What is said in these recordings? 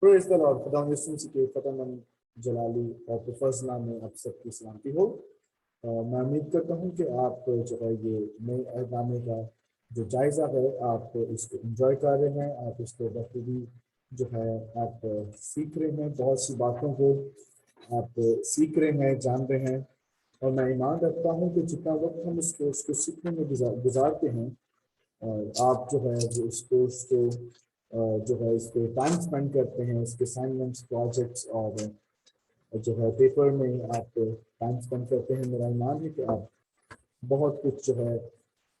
Praise the Lord. खुदा यीशु मसीह के फ़तेहमंद जलाली और प्रोफेशनल नाम में आप सबकी सलामती हो। मैं उम्मीद करता हूँ कि आप जो है ये नए अहकामे का जो जायज़ा है आप इसको एंजॉय कर रहे हैं, आप इसको बखूबी जो है आप सीख रहे हैं, बहुत सी बातों को आप सीख रहे हैं, जान रहे हैं। और मैं ईमान रखता हूँ कि जितना वक्त हम उसको सीखने में गुजारते हैं और आप जो है वो इस कोर्स को जो है इस पे टाइम स्पेंड करते हैं, इसके असाइनमेंट्स, प्रोजेक्ट्स और जो है पेपर में आप टाइम स्पेंड करते हैं। मेरा ईमान है कि आप बहुत कुछ जो है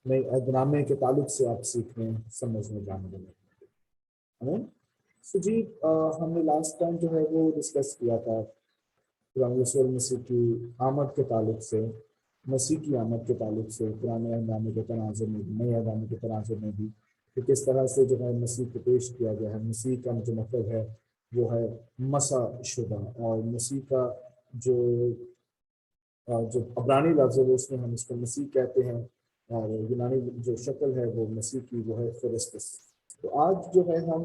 नए अहदनामे के ताल्लुक से आप सीखने, समझने, जानने लगे। सो जी, हमने लास्ट टाइम जो है वो डिस्कस किया था खुदा मसीह की आमद के ताल्लुक से, मसीह की आमद के ताल्लुक से, पुराने अहदनामे के तनाज़ुर में भी, नए अहदनामे के तनाज़ुर में भी, कि किस तरह से जो है मसीह को पेश किया गया है। मसीह का जो मतलब है वो है मसा शुदा, और मसीह का जो जो अब्रानी लफ्ज़ है वो उसमें हम इसको मसीह कहते हैं, और यूनानी जो शक्ल है वो मसीह की वो है फिरिस्तुस। तो आज जो है हम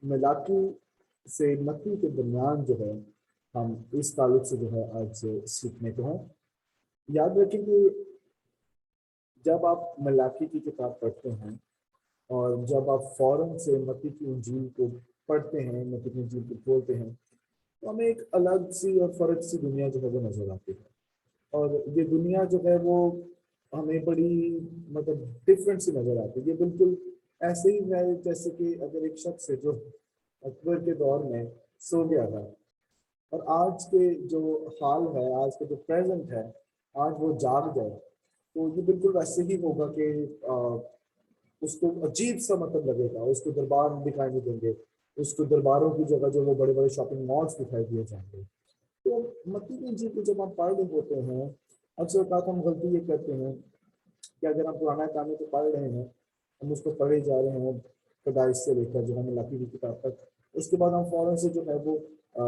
मलाकी से मत्ती के दरमियान जो है हम इस ताल्लुक से जो है आज से सीखने को हैं। याद रखें कि जब आप मलाकी की किताब पढ़ते हैं और जब आप फौरन से मत्ती की इंजील को पढ़ते हैं, मत्ती की इंजील को खोलते हैं, तो हमें एक अलग सी और फर्क सी दुनिया जो है वो नजर आती है। और ये दुनिया जो है वो हमें बड़ी मतलब डिफरेंट सी नजर आती है। ये बिल्कुल ऐसे ही है जैसे कि अगर एक शख्स है जो अकबर के दौर में सो गया था और आज के जो हाल है, आज के जो प्रेजेंट है, आज वो जाग जाए, तो ये बिल्कुल वैसे ही होगा कि उसको अजीब सा मतलब लगेगा, उसको दरबार दिखाई नहीं देंगे, उसको दरबारों की जगह जो वो बड़े बड़े शॉपिंग मॉल्स दिखाई दिए जाएंगे। तो मत्ती की इंजील को जब हम पढ़ रहे होते हैं, अक्सर बात हम गलती ये करते हैं कि अगर हम पुराना काम को पढ़ रहे हैं, हम उसको पढ़े जा रहे हैं पैदाइश से लेकर जो हमें मत्ती की किताब तक, उसके बाद हम फौरन से जो है वो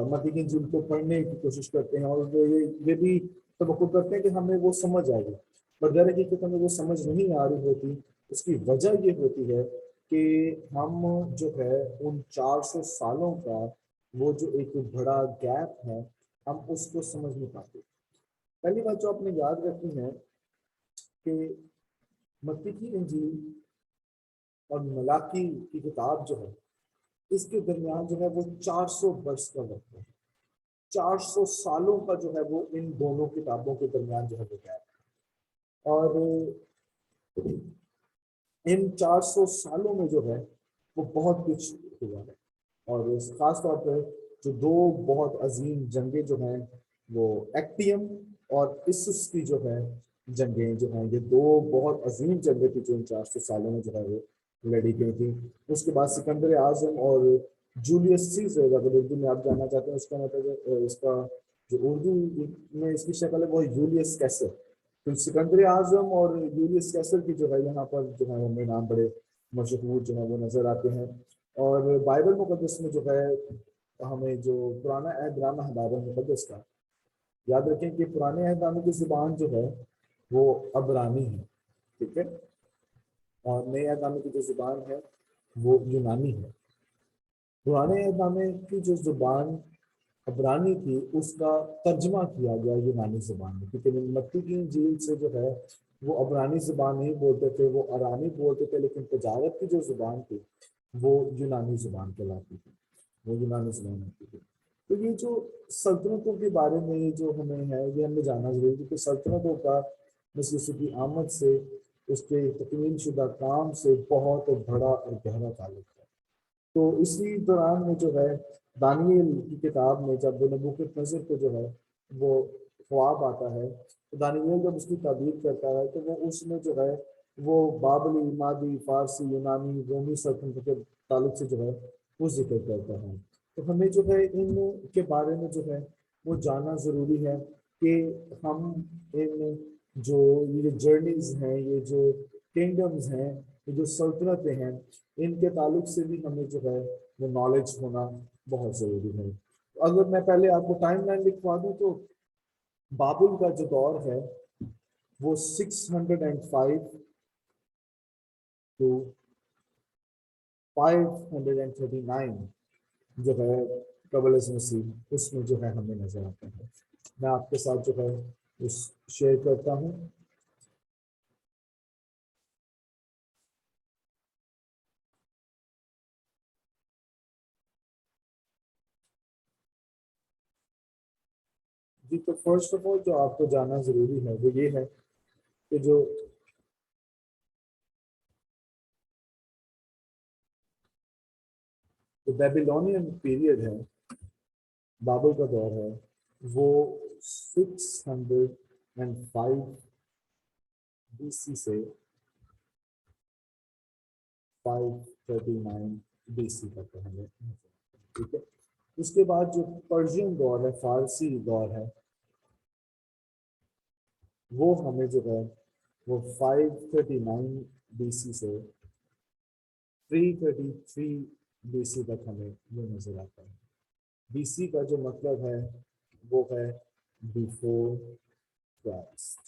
मत्ती की इंजील को पढ़ने की कोशिश करते हैं और ये भी तवक्को करते हैं कि हमें वो समझ आएगी। पर दर हकीकत हमें वो समझ नहीं आ रही होती। उसकी वजह ये होती है कि हम जो है उन 400 सालों का वो जो एक बड़ा गैप है, हम उसको समझ नहीं पाते। पहली बात जो आपने याद रखनी है कि मत्ती की इंजील और मलाकी की किताब जो है, इसके दरमियान जो है वो 400 वर्ष का वक्त है। 400 सालों का जो है वो इन दोनों किताबों के दरमियान जो है वो गैप है। और इन 400 सालों में जो है वो बहुत कुछ हुआ है। और खास तौर पर जो दो बहुत अजीम जंगें जो हैं वो एक्टियम और इस्सुस की जो है जंगें जो हैं, ये दो बहुत अजीम जंगें थी जो इन 400 सालों में जो है वो लड़ी गई थी। उसके बाद सिकंदर आजम और जूलियस सीजर, अगर उर्दू में आप जानना चाहते हैं उसका मतलब इसका जो उर्दू में इसकी शक्ल है वो है यूलियस कैसर। तो सिकंदर आजम और यूलियस कैसर की जो है यहाँ पर जो है हमें नाम बड़े मशहूर जो है वो नजर आते हैं। और बाइबल मुकद्दस में जो है हमें जो पुराना अहदनामा है बाइबल मुकद्दस का, याद रखें कि पुराने अहदनामे की जुबान जो है वो अबरानी है, ठीक है, और नए अहदनामे की जो जुबान है वो यूनानी है। पुराने अहदनामे की जो जुबान अबरानी थी उसका तर्जमा किया गया यूनानी जुबान में, क्योंकि मत्ती की इंजील से जो है वो अबरानी जुबान नहीं बोलते थे, वो अरामी बोलते थे, लेकिन तजारत की जो जुबान थी वो यूनानी जुबान कहलाती थी, वो यूनानी जुबान होती थी। तो ये जो सल्तनतों के बारे में ये जो हमें है ये हमें जानना जरूरी है, क्योंकि सल्तनतों का मसीह की आमद से, उसके तकमील शुदा काम से बहुत बड़ा और गहरा ताल्लुक है। तो इसी दौरान में जो है दानियल की किताब में जब नबूकदनेस्सर को जो है वो ख्वाब आता है, तो दानियल जब उसकी ताबीर करता है तो वो उसमें जो है वो बाबली, मादी, फारसी, यूनानी, रोमी सल्तनत के ताल्लुक से जो है वो जिक्र करता है। तो हमें जो है इन के बारे में जो है वो जानना ज़रूरी है कि हम इन जो ये जर्नीज हैं, ये जो किंगडम्स हैं, ये जो सल्तनतें हैं, इनके ताल्लुक से भी हमें जो है वो नॉलेज होना बहुत ज़रूरी है। तो अगर मैं पहले आपको टाइमलाइन लिखवा दूं तो बाबुल का जो दौर है वो 605 टू 539 जो है कबल मसीह उसमें जो है हमें नजर आता है। मैं आपके साथ जो है उस शेयर करता हूँ। जी, तो फर्स्ट ऑफ ऑल जो आपको जानना जरूरी है वो ये है कि जो बेबीलोनियन पीरियड है, बाबल का दौर है, वो 605 BC से 539 BC तक है हमें, ठीक है। उसके बाद जो पर्शियन दौर है, फारसी दौर है, वो हमें जो है वो 539 BC से 333 BC तक हमें ये नजर आता है। BC का जो मतलब है वो है बिफोर क्राइस्ट,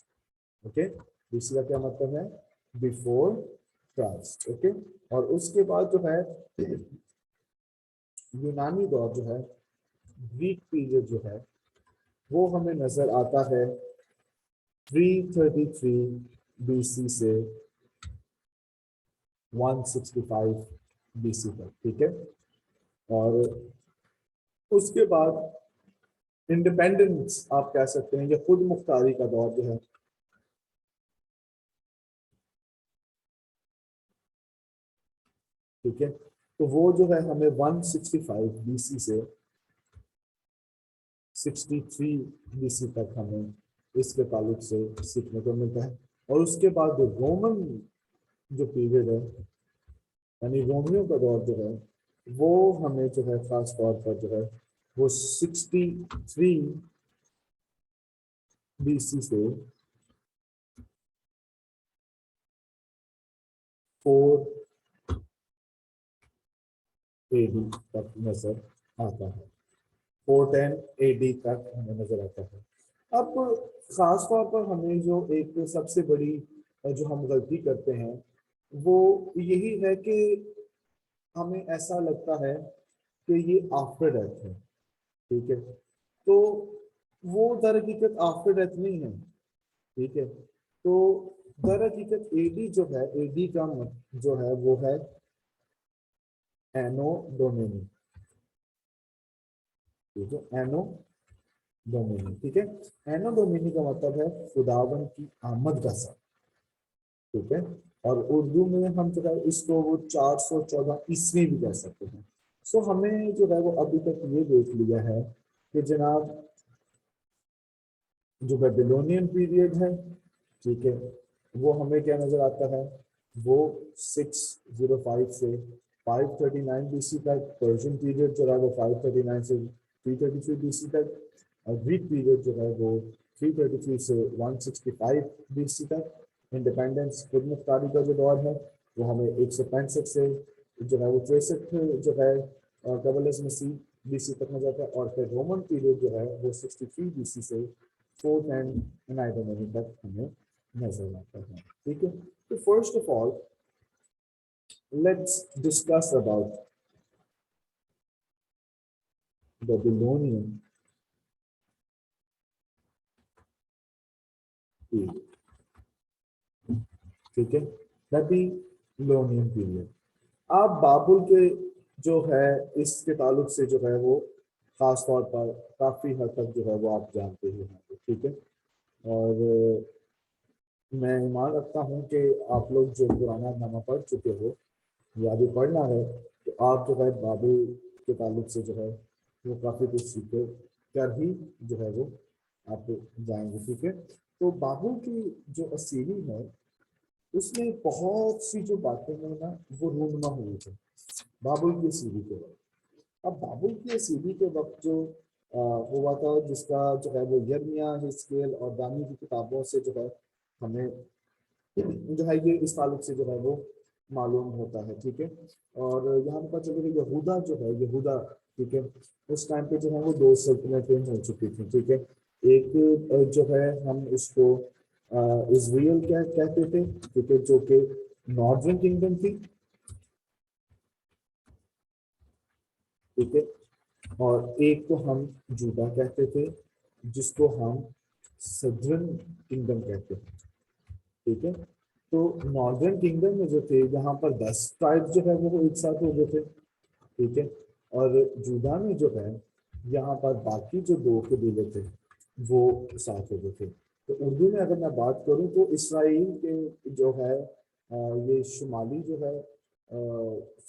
ओके। BC का क्या मतलब है? Before Christ, okay. और उसके बाद जो है यूनानी दौर जो है, ग्रीक पीरियड जो है, वो हमें नजर आता है 333 BC से 165 BC तक, ठीक है। और उसके बाद इंडिपेंडेंस आप कह सकते हैं, या खुद मुख्तारी का दौर जो है, ठीक है। तो वो जो है हमें 165 BC से 63 BC तक हमें इसके ताल्लुक से सीखने को मिलता है। और उसके बाद जो रोमन जो पीरियड है, यानी रोमियो का दौर जो है, वो हमें जो है खास तौर पर जो है वो 63 BC से 4 AD तक नजर आता है। 410 AD तक हमें नजर आता है। अब खास तौर पर हमें जो एक सबसे बड़ी जो हम गलती करते हैं वो यही है कि हमें ऐसा लगता है कि ये आफ्टर डेथ है, ठीक है। तो वो दर हकीकत आफ्टर डेथ नहीं है, ठीक है। तो दर हकीकत एडी जो है, एडी का जो है वो है एनो डोमिनी, ठीक है। एनो डोमिनी, ठीक है। एनो डोमिनी का मतलब है खुदावन की आमद का साल, ठीक है। और उर्दू में हम जो है इसको वो 414 ईस्वी भी कह सकते हैं। सो हमें जो है वो अभी तक ये देख लिया है कि जनाब जो बेबीलोनियन पीरियड है, ठीक है, वो हमें क्या नजर आता है, वो 605 से 539 BC तक। पर्शियन पीरियड जो है वो 539 से 333 BC तक। और ग्रीक पीरियड जो है वो 333 से 165 BC तक। इंडिपेंडेंस खुद मुख्तारी का जो दौर है वो हमें 165 से जो है वो 63 जो है कबल मसीह BC तक नजर आता है। और फिर रोमन पीरियड जो है वो 63 BC से 410 तक हमें नजर आता है, ठीक है। तो first of all let's discuss about Babylonian period, ठीक है। बेबीलोनियन पीरियड, आप बाबुल के जो है इसके ताल्लुक से जो है वो खास तौर पर काफी हद तक जो है वो आप जानते ही होंगे, ठीक है। और मैं ईमान रखता हूँ कि आप लोग जो पुराना नामा पढ़ चुके हो या अभी पढ़ना है, तो आप जो है बाबुल के ताल्लुक से जो है वो काफ़ी कुछ सीखे कर ही जो है वो आप जाएंगे, ठीक है। तो बाबुल की जो असीरी है उसमें बहुत सी जो बातें हैं ना वो रूनुमा हुई थी बाबुल की असीरी के वक्त। अब बाबुल की असीरी के वक्त जो हुआ था, जिसका जो है वो यर्मिया, हिजकिय्याल और दानी की किताबों से जो है हमें जो है ये इस ताल्लुक से जो है वो मालूम होता है, ठीक है। और यहाँ पर चलो यहूदा जो है, यहूदा, ठीक है, उस टाइम पे जो है वो दो सल्तनतें हो चुकी थी, ठीक है। एक जो है हम उसको इजराइल क्या कहते थे, ठीक है, जो कि नॉर्दर्न किंगडम थी, ठीक है। اور ایک کو ہم جوڈا کہتے تھے جس کو ہم سدرن کنگڈم کہتے ہیں، ٹھیک ہے. تو ناردرن کنگڈم میں جو تھے یہاں پر 10 ٹرائب جو ہے وہ ایک ساتھ ہو گئے تھے، ٹھیک ہے. اور جوڈا میں جو ہے یہاں پر باقی جو 2 قبیلے تھے وہ ساتھ ہو گئے تھے. تو اردو میں اگر میں بات کروں تو اسرائیل کے جو ہے یہ شمالی جو ہے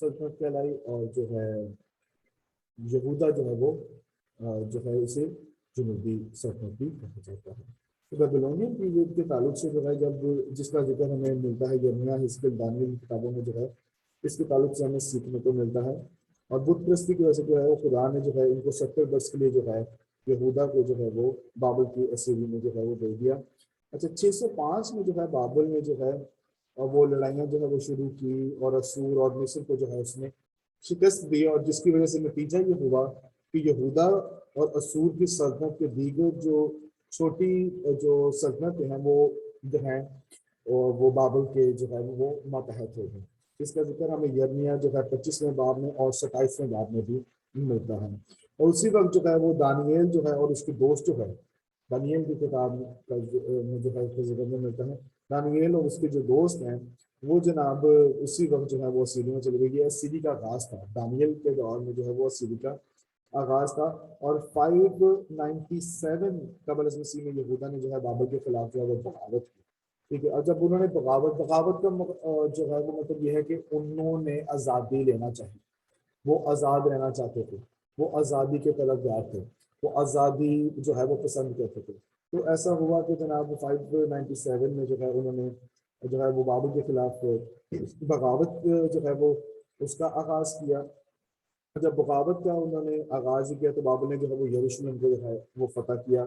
سلطنت کہلائی، اور جو ہے یہودا جو ہے وہ جو ہے اسے جنوبی سلطنت بھی کہا جاتا ہے. تو بیبلونین پیریڈ کے تعلق سے جو ہے جب جس کا ذکر ہمیں ملتا ہے یرمیہ، حزقیل، دانیل کتابوں میں جو ہے اس کے تعلق سے ہمیں سیکھنے کو ملتا ہے. اور بت پرستی کی وجہ سے جو ہے وہ خدا نے جو ہے ان کو 70 برس کے لیے جو ہے یہودا کو جو ہے وہ بابل کی اسیری میں جو ہے وہ دے دیا. اچھا 605 میں جو ہے بابل میں جو ہے اور وہ لڑائیاں جو ہے وہ شروع کی، اور اسور اور مصر کو جو ہے اس نے شکست دی، اور جس کی وجہ سے نتیجہ یہ ہوا کہ یہودا اور اسور کی سلطنت کے دیگر جو چھوٹی جو سلطنتیں ہیں وہ جو ہیں وہ بابل کے جو ہے وہ ماتحت ہو گئے. اس کا ذکر ہمیں یرمیہ جو ہے 25ویں باب میں اور 27ویں باب میں بھی ملتا ہے. اور اسی وقت جو ہے وہ دانیل جو ہے اور اس کے دوست جو ہے دانیل کی کتاب میں جو ہے ذکر میں ملتا ہے دانیل اور اس کے جو دوست ہیں وہ جناب اسی وقت جو ہے وہ اسیری میں چلے گئے. یہ اسیری کا آغاز تھا، دانیل کے دور میں جو ہے وہ اسیری کا آغاز تھا. اور 597 قبل از مسیح میں یہودا نے جو ہے بابل کے خلاف جو ہے وہ بغاوت کی، ٹھیک ہے. اور جب انہوں نے بغاوت کا جو ہے وہ مطلب یہ ہے کہ انہوں نے آزادی لینا چاہی، وہ آزاد رہنا چاہتے تھے، وہ آزادی کے طلبگار تھے، وہ آزادی جو ہے وہ پسند کرتے تھے. تو ایسا ہوا کہ جناب 597 میں جو ہے انہوں نے جو ہے وہ بابل کے خلاف بغاوت جو ہے وہ اس کا آغاز کیا. جب بغاوت کا انہوں نے آغاز کیا تو بابل نے جو ہے وہ یروشلم کو جو ہے وہ فتح کیا.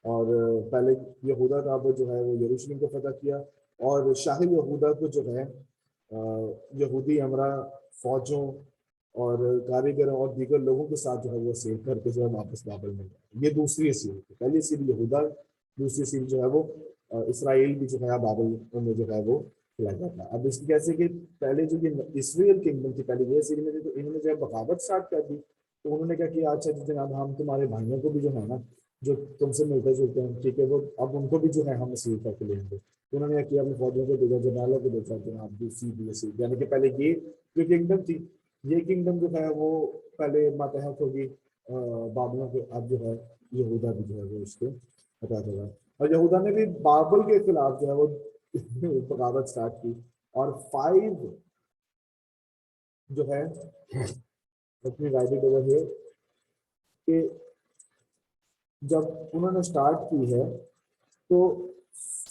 اور پہلے یہودا کا جو ہے وہ یروشلم کو فتح کیا، اور شاہ یہودا کو جو ہے یہودی ہمراہ فوجوں اور کاریگروں اور دیگر لوگوں کے ساتھ جو ہے وہ سیل کر کے جو ہے واپس بابل میں گیا. یہ دوسری اصول تھی، پہلی اصول یہودا، دوسری اصول جو ہے وہ اسرائیل بھی جو ہے بابل میں جو ہے وہ لگا تھا. اب اس کی کیسے کہ پہلے جو یہ اسرائیل کنگڈم تھی پہلے یہ سیری میں تھی، تو انہوں نے جو ہے بغاوت اسٹارٹ کر دی. تو انہوں نے کہا کہ اچھا جناب ہم تمہارے بھائیوں کو بھی جو ہے نا جو تم سے ملتے جلتے ہیں، ٹھیک ہے، وہ اب ان کو بھی جو ہے ہم اسیر کر کے لیں گے. تو انہوں نے کیا اپنے فوجوں کو بھیجا، جنرالوں کو بھیجا، جناب دوسری بھی اسیر، یعنی کہ پہلے یہ جو کنگڈم تھی یہ کنگڈم جو ہے وہ پہلے ماتحت ہوگی بابلوں کے، اب جو ہے یہودا بھی جو ہے وہ اس کے ماتحت ہوگا. اور یہودا نے بھی بابل کے خلاف جو ہے وہ بغاوت سٹارٹ کی. اور 5 جو ہے اپنی رائڈنگ اوور ہے کہ جب انہوں نے سٹارٹ کی ہے تو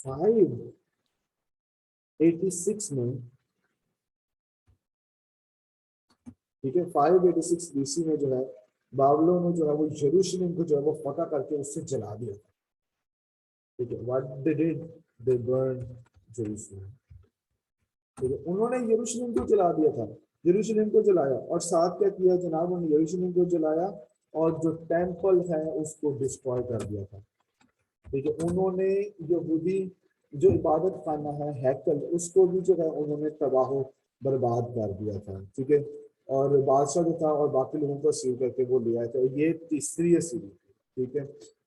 586 میں، ٹھیک ہے، 586 بی سی میں جو ہے بابلوں نے جو ہے وہ یروشلم کو جو ہے وہ فتح کر کے اس سے جلا دیا تھا. ٹھیک ہے، what they did they burned Jerusalem. ٹھیک ہے، انہوں نے یروشلم کو جلا دیا تھا، یروشلم کو جلایا، اور ساتھ کیا کیا جناب، انہوں نے یروشلم کو جلایا اور جو ٹیمپل ہے اس کو ڈسٹروائے کر دیا تھا. ٹھیک ہے، انہوں نے یہودی جو عبادت خانہ ہے ہیکل اس کو بھی جو ہے انہوں نے تباہ و برباد کر دیا تھا. ٹھیک ہے، اور بادشاہ جو تھا اور باقی لوگوں کو اسیر کر کے وہ لے آئے تھے. یہ تیسری اسیر تھی. ٹھیک ہے،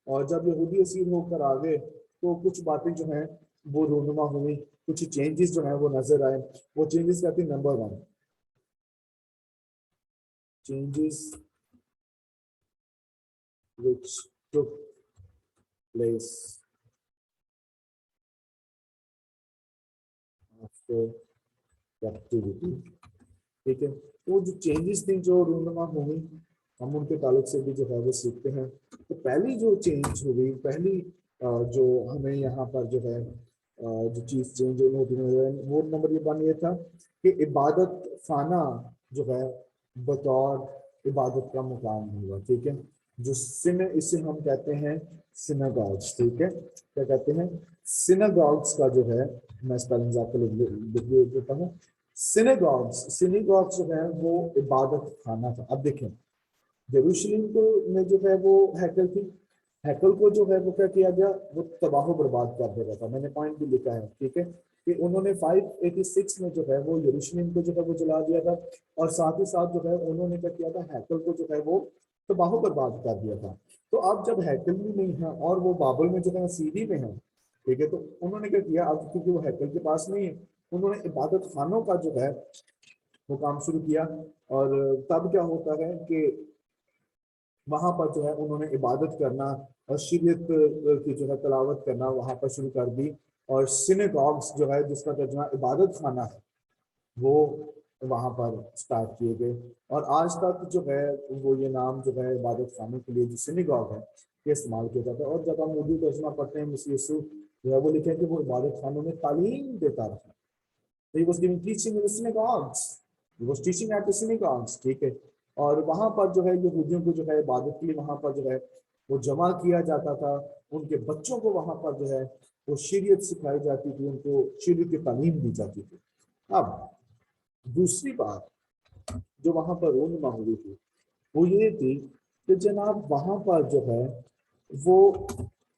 اور جب یہودی اسیر ہو کر آگے تو کچھ باتیں جو ہیں وہ رونما ہوئی، کچھ چینجز جو ہیں وہ نظر آئے. وہ چینجز کہتے ہیں number 1 changes which took place after captivity. ٹھیک ہے، وہ جو چینجز تھیں جو رونما ہوئی ہم ان کے تعلق سے بھی جو ہے وہ سیکھتے ہیں. تو پہلی جو چینج ہوئی، پہلی جو ہمیں یہاں پر جو ہے جو چیز چینج ہوتی ہے وہ نمبر 1 یہ تھا کہ عبادت خانہ جو ہے بطور عبادت کا مقام ہوا. ٹھیک ہے، جو اسے ہم کہتے ہیں سیناگوگس. ٹھیک ہے، کیا کہتے ہیں سیناگوگس کا جو ہے میں اسپیلنگ آپ کو لکھ دیتا ہوں. سیناگوگس جو ہے وہ عبادت خانہ تھا. اب دیکھیں یروشلم کو میں جو ہے وہ ہیکل تھی، ہیکل کو جو ہے وہ کیا کیا گیا، وہ تباہ و برباد کر دیا تھا. میں نے پوائنٹ بھی لکھا ہے. ٹھیک ہے، کہ انہوں نے 586 میں جو ہے وہ یروشلم کو جو ہے وہ جلا دیا تھا، اور ساتھ ہی ساتھ جو ہے انہوں نے کیا کیا تھا ہیکل کو جو ہے وہ तबाह बर्बाद कर दिया था। तो अब जब हैकल भी नहीं है और वो बाबल में जो है सीढ़ी में है, ठीक है, तो उन्होंने क्या किया, अब क्योंकि वो हैकल के पास नहीं है, उन्होंने इबादत खानों का जो है वो काम शुरू किया। और तब क्या होता है कि वहां पर जो है उन्होंने इबादत करना और शरीयत की जो है तलावत करना वहां पर शुरू कर दी। और सिनेगॉग्स जो है जिसका तर्जुमा इबादत खाना है वो वहां पर स्टार्ट किए गए। और आज तक जो है वो ये नाम जो है इबादत खाने के लिए जो सिनेगॉग है ये इस्तेमाल किया जाता है। और जब हम उर्दू तर्जुमा पढ़ते हैं मसीह यीशु जो है वो लिखे कि वो इबादत खानों में तालीम देता रहा। तो he was giving teaching in the synagogues. He was teaching at the synagogues, ठीक है। और वहां पर जो है यहूदियों को जो है इबादत के लिए वहां पर जो है वो जमा किया जाता था। उनके बच्चों को वहां पर जो है वो शरीयत सिखाई जाती थी, उनको शरीयत की तालीम दी जाती थी। अब दूसरी बात जो वहां पर रोनमा हुई थी वो ये थी कि जनाब वहां पर जो है वो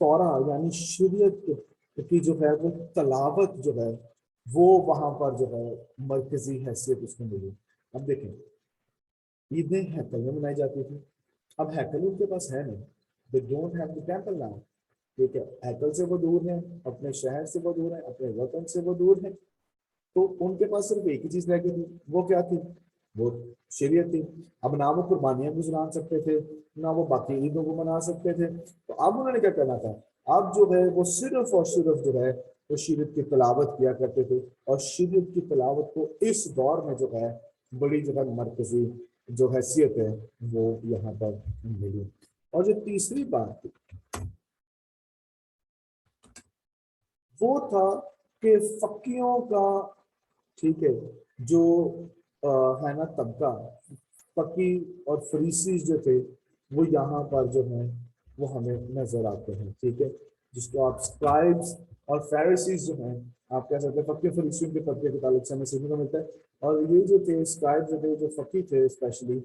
तौरा यानी शरीयत की जो है वो तलावत जो है वो वहां पर जो है मरकजी हैसियत उसमें मिली। अब देखें, ईदें हैकल में मनाई जाती थी, अब हैकल उनके पास है नहीं, they don't have the temple now, ठीक है। हैकल से वो दूर है, अपने शहर से वो दूर है, अपने वतन से वो दूर है। तो उनके पास सिर्फ एक ही चीज रह गई थी, वो क्या थी, वो शरीयत थी। अब ना वो कुर्बानियां गुजरा सकते थे, ना वो बाकी ईदों को मना सकते थे। तो अब उन्होंने क्या करना था, अब जो है वो सिर्फ और सिर्फ जो है वो शरीयत की तलावत किया करते थे। और शरीयत की तलावत को इस दौर में जो है बड़ी जो है मरकजी जो हैसियत है वो यहाँ पर मिली। और जो तीसरी बात थी वो था कि फकीयों का, ठीक है, जो है ना तबका, फकी और फरीसी जो थे वो यहाँ पर जो है वो हमें नजर आते हैं, ठीक है। जिसको आप स्क्राइब्स और फेरिसीज जो हैं आप कह सकते हैं, फकी फरीसियों के तबके के ताल्लुक से हमें सीखने को मिलता है। और ये जो थे स्क्राइब्स जो थे, जो फकी थे स्पेशली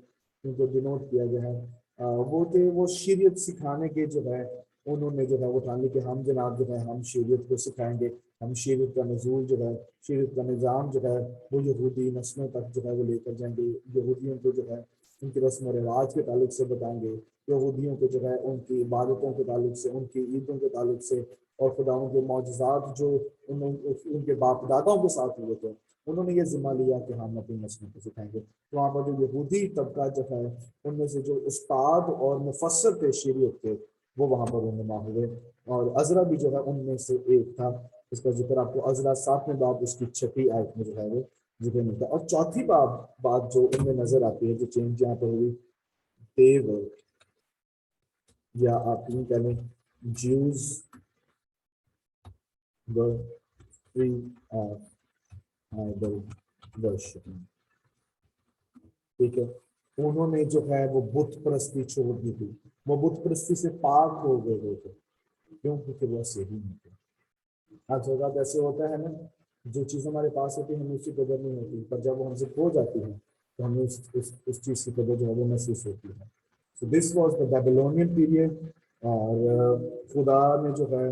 उनको डिनोट किया गया है, वो थे वो शरीयत सिखाने के जो है उन्होंने जो है वो ठान ली कि हम जनाब जो है हम शरीयत को सिखाएंगे, हम शरीयत का नजूल जो है शरीयत का निज़ाम जो है वो यहूदी नस्लों तक जो है वो लेकर जाएंगे। यहूदियों को जो है उनके रस्म व रिवाज के ताल्लुक से बताएंगे, यहूदियों को जो है उनकी इबादतों के ताल्लुक से, उनकी ईदों के ताल्लुक से, और खुदाओं के मौजज़ात जो उनके बाप दादाओं के साथ हुए थे उन्होंने ये जिम्मा लिया कि हम अपनी नस्लों को सिखाएंगे। तो वहाँ पर जो यहूदी तबका जो है उनमें से जो उस्ताद और मुफस्सर थे शरीयत के वो वहाँ पर रहनुमा हुए। और अजरा भी जो है उनमें से एक था। इसका जिक्र आपको अजरा 7वें बाब उसकी 6ठी आयत में जो है वो जिक्र मिलता है। और चौथी बात जो उनमें नजर आती है, जो चेंज यहाँ पर हुई, देव या आप यूं कह लें Jews were free of idol worshipping, ठीक है। उन्होंने जो है वो बुत परस्ती छोड़ दी थी, वो बुत परस्ती से पाक हो गए थे, क्यों, क्योंकि वो सही नहीं थे। हर जगह ऐसे होता है ना, जो चीज़ हमारे पास होती है हमें उसकी कदर नहीं होती, पर जब वो हमसे खो जाती है तो हमें उस चीज़ की कदर जो है वो महसूस होती है। So this was the Babylonian period. और खुदा ने जो है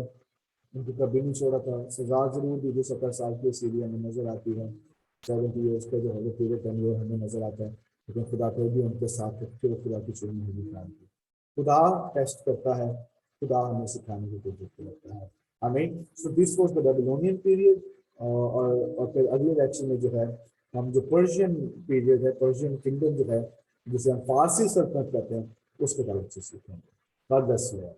उनको कभी नहीं छोड़ा था। सजा जरूर दी, 70 साल की सीरिया में नजर आती है, 70 ईयर्स का जो है वो पीरियड टेन्योर हमें नजर आता है, लेकिन खुदा को भी उनके साथ फिर खुदा की चुनी हुई काम की। खुदा टेस्ट करता है, खुदा हमें सिखाने की कोशिश करता है हमें। So this was the Babylonian period. और फिर अगले लेक्चर में जो है हम जो पर्शियन पीरियड है, पर्शियन किंगडम जो है जिसे हम फारसी सल्तनत कहते हैं उसके ताल्लुक से सीखेंगे। God bless you all.